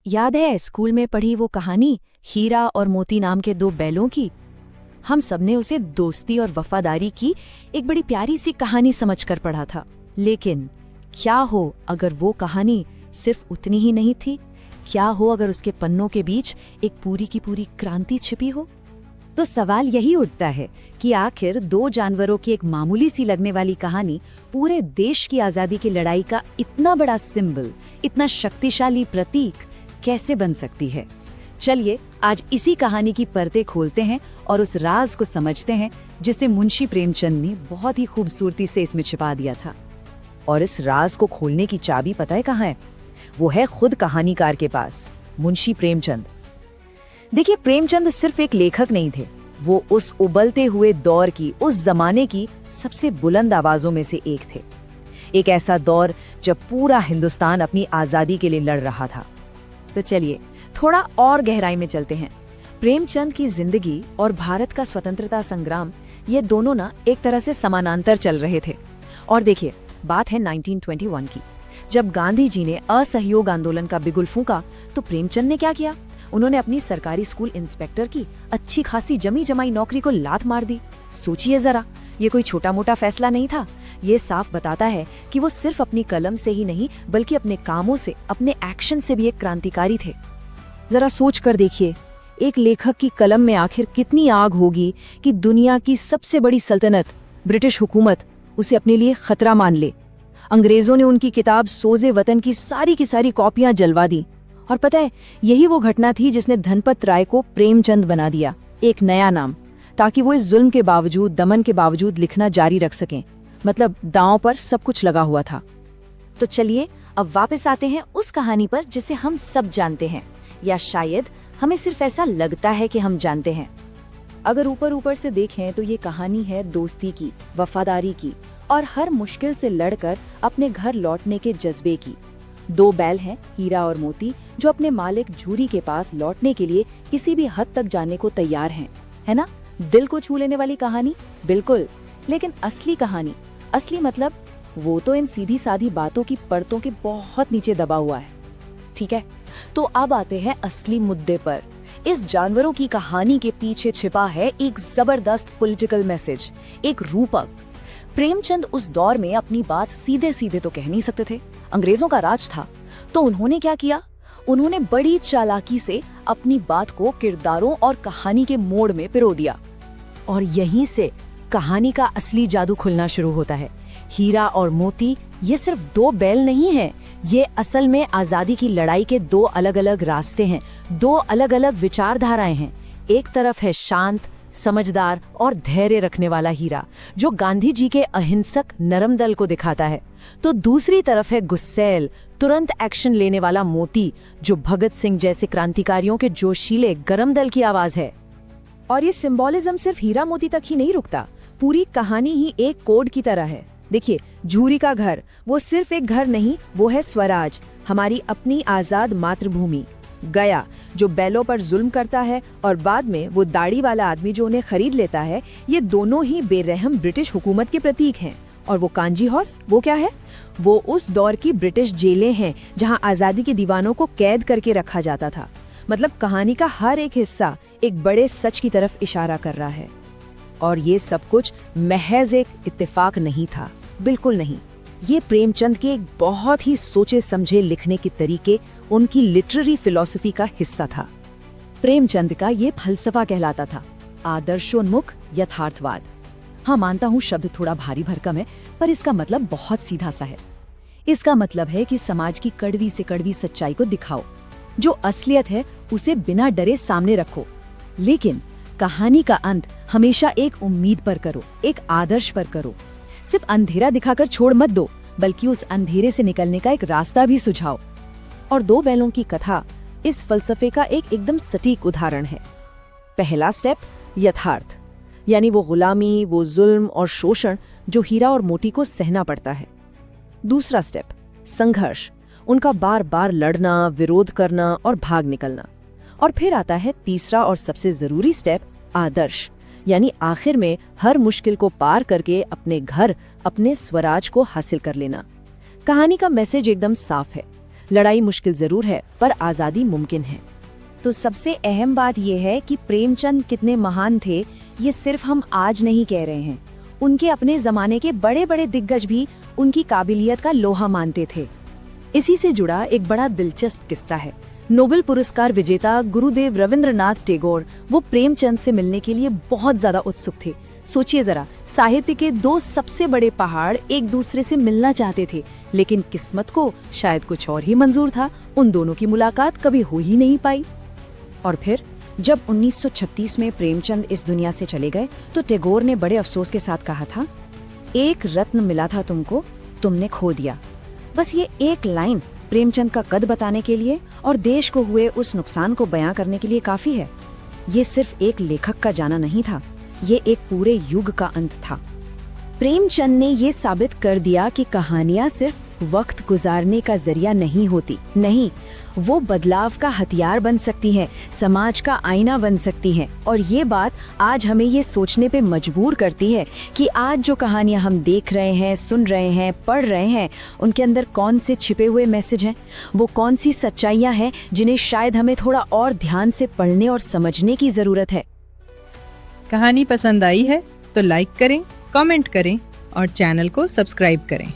याद है स्कूल में पढ़ी वो कहानी हीरा और मोती नाम के दो बैलों की? हम सबने उसे दोस्ती और वफादारी की एक बड़ी प्यारी सी कहानी समझकर पढ़ा था। लेकिन क्या हो अगर वो कहानी सिर्फ उतनी ही नहीं थी? क्या हो अगर उसके पन्नों के बीच एक पूरी की पूरी क्रांति छिपी हो? तो सवाल यही उठता है कि आखिर दो जानवरों की एक मामूली सी लगने वाली कहानी पूरे देश की आजादी की लड़ाई का इतना बड़ा सिंबल, इतना शक्तिशाली प्रतीक कैसे बन सकती है। चलिए आज इसी कहानी की परतें खोलते हैं और उस राज को समझते हैं जिसे मुंशी प्रेमचंद ने बहुत ही खूबसूरती से इसमें छिपा दिया था। और इस राज को खोलने की चाबी पता है कहाँ है? वो है खुद कहानीकार के पास, मुंशी प्रेमचंद। देखिए, प्रेमचंद सिर्फ एक लेखक नहीं थे, वो उस उबलते हुए दौर की, उस जमाने की सबसे बुलंद आवाजों में से एक थे। एक ऐसा दौर जब पूरा हिंदुस्तान अपनी आजादी के लिए लड़ रहा था। तो चलिए थोड़ा और गहराई में चलते हैं। प्रेमचंद की जिंदगी और भारत का स्वतंत्रता संग्राम, ये दोनों ना एक तरह से समानांतर चल रहे थे। और देखिए, बात है 1921 की, जब गांधी जी ने असहयोग आंदोलन का बिगुल फूंका तो प्रेमचंद ने क्या किया? उन्होंने अपनी सरकारी स्कूल इंस्पेक्टर की अच्छी खासी जमी जमाई नौकरी को लात मार दी। सोचिए जरा, ये कोई छोटा मोटा फैसला नहीं था। ये साफ बताता है कि वो सिर्फ अपनी कलम से ही नहीं बल्कि अपने कामों से, अपने एक्शन से भी एक क्रांतिकारी थे। जरा सोच कर देखिए, एक लेखक की कलम में आखिर कितनी आग होगी कि दुनिया की सबसे बड़ी सल्तनत ब्रिटिश हुकूमत उसे अपने लिए खतरा मान ले। अंग्रेजों ने उनकी किताब सोजे वतन की सारी कॉपियां जलवा दी। और पता है, यही वो घटना थी जिसने धनपत राय को प्रेमचंद बना दिया, एक नया नाम, ताकि वो इस जुल्म के बावजूद, दमन के बावजूद लिखना जारी रख सकें। मतलब दांव पर सब कुछ लगा हुआ था। तो चलिए अब वापस आते हैं उस कहानी पर जिसे हम सब जानते हैं, या शायद हमें सिर्फ ऐसा लगता है कि हम जानते हैं। अगर ऊपर से देखें तो ये कहानी है दोस्ती की, वफादारी की और हर मुश्किल से लड़कर अपने घर लौटने के जज्बे की। दो बैल हैं, हीरा और मोती, जो अपने मालिक झूरी के पास लौटने के लिए किसी भी हद तक जाने को तैयार हैं। है ना? दिल को छू लेने वाली कहानी, बिल्कुल। लेकिन असली कहानी, असली मतलब, वो तो इन सीधी साधी बातों की परतों के बहुत नीचे दबा हुआ है। ठीक है, तो अब आते हैं असली मुद्दे पर। इस जानवरों की कहानी के पीछे छिपा है एक जबरदस्त पॉलिटिकल मैसेज, एक रूपक। प्रेमचंद उस दौर में अपनी बात सीधे सीधे तो कह नहीं सकते थे, अंग्रेजों का राज था। तो उन्होंने क्या किया? उन्होंने बड़ी चालाकी से अपनी बात को किरदारों और कहानी के मोड़ में पिरो दिया। और यहीं से कहानी का असली जादू खुलना शुरू होता है। हीरा और मोती ये सिर्फ दो बैल नहीं हैं, ये असल में आजादी की लड़ाई के दो अलग अलग रास्ते हैं, दो अलग अलग विचारधाराएं हैं। एक तरफ है शांत, समझदार और धैर्य रखने वाला हीरा, जो गांधी जी के अहिंसक नरम दल को दिखाता है। तो दूसरी तरफ है गुस्सैल, तुरंत एक्शन लेने वाला मोती, जो भगत सिंह जैसे क्रांतिकारियों के जोशीले गरम दल की आवाज है। और ये सिंबोलिज्म सिर्फ हीरा मोती तक ही नहीं रुकता, पूरी कहानी ही एक कोड की तरह है। देखिए, झूरी का घर, वो सिर्फ एक घर नहीं, वो है स्वराज, हमारी अपनी आजाद मातृभूमि। गया, जो बैलों पर जुल्म करता है, और बाद में वो दाढ़ी वाला आदमी जो उन्हें खरीद लेता है, ये दोनों ही बेरहम ब्रिटिश हुकूमत के प्रतीक हैं। और वो कांजी हाउस, वो क्या है? वो उस दौर की ब्रिटिश जेलें हैं जहां आजादी के दीवानों को कैद करके रखा जाता था। मतलब कहानी का हर एक हिस्सा एक बड़े सच की तरफ इशारा कर रहा है। और ये सब कुछ महज एक इत्तेफाक नहीं था, बिल्कुल नहीं। ये प्रेमचंद के एक बहुत ही सोचे समझे लिखने के तरीके, उनकी लिटरेरी फिलॉसफी का हिस्सा था। प्रेमचंद का ये फलसफा कहलाता था आदर्शोन्मुख यथार्थवाद। हाँ, मानता हूँ शब्द थोड़ा भारी भरकम है, पर इसका मतलब बहुत सीधा सा है। इसका मतलब है कि समाज की कड़वी से कड़वी सच्चाई को दिखाओ, जो असलियत है उसे बिना डरे सामने रखो, लेकिन कहानी का अंत हमेशा एक उम्मीद पर करो, एक आदर्श पर करो। सिर्फ अंधेरा दिखाकर छोड़ मत दो, बल्कि उस अंधेरे से निकलने का एक रास्ता भी सुझाओ। और दो बैलों की कथा इस फलसफे का एक एकदम सटीक उदाहरण है। पहला स्टेप, यथार्थ, यानी वो गुलामी, वो जुल्म और शोषण जो हीरा और मोती को सहना पड़ता है। दूसरा स्टेप, संघर्ष, उनका बार बार लड़ना, विरोध करना और भाग निकलना। और फिर आता है तीसरा और सबसे जरूरी स्टेप, आदर्श, यानी आखिर में हर मुश्किल को पार करके अपने घर, अपने स्वराज को हासिल कर लेना। कहानी का मैसेज एकदम साफ है, लड़ाई मुश्किल जरूर है पर आजादी मुमकिन है। तो सबसे अहम बात यह है कि प्रेमचंद कितने महान थे, ये सिर्फ हम आज नहीं कह रहे हैं। उनके अपने जमाने के बड़े बड़े दिग्गज भी उनकी काबिलियत का लोहा मानते थे। इसी से जुड़ा एक बड़ा दिलचस्प किस्सा है। नोबेल पुरस्कार विजेता गुरुदेव रविंद्रनाथ टैगोर वो प्रेमचंद से मिलने के लिए बहुत ज्यादा उत्सुक थे। सोचिए जरा, साहित्य के दो सबसे बड़े पहाड़ एक दूसरे से मिलना चाहते थे, लेकिन किस्मत को शायद कुछ और ही मंजूर था। उन दोनों की मुलाकात कभी हो ही नहीं पाई। और फिर जब 1936 में प्रेमचंद इस दुनिया से चले गए तो टैगोर ने बड़े अफसोस के साथ कहा था, एक रत्न मिला था तुमको, तुमने खो दिया। बस ये एक लाइन प्रेमचंद का कद बताने के लिए और देश को हुए उस नुकसान को बयां करने के लिए काफी है। ये सिर्फ एक लेखक का जाना नहीं था, ये एक पूरे युग का अंत था। प्रेमचंद ने ये साबित कर दिया कि कहानियां सिर्फ वक्त गुजारने का जरिया नहीं होती, नहीं, वो बदलाव का हथियार बन सकती हैं, समाज का आईना बन सकती हैं। और ये बात आज हमें ये सोचने पे मजबूर करती है कि आज जो कहानियां हम देख रहे हैं, सुन रहे हैं, पढ़ रहे हैं, उनके अंदर कौन से छिपे हुए मैसेज हैं, वो कौन सी सच्चाइयां हैं जिन्हें शायद हमें थोड़ा और ध्यान से पढ़ने और समझने की जरूरत है। कहानी पसंद आई है तो लाइक करें, कमेंट करें और चैनल को सब्सक्राइब करें।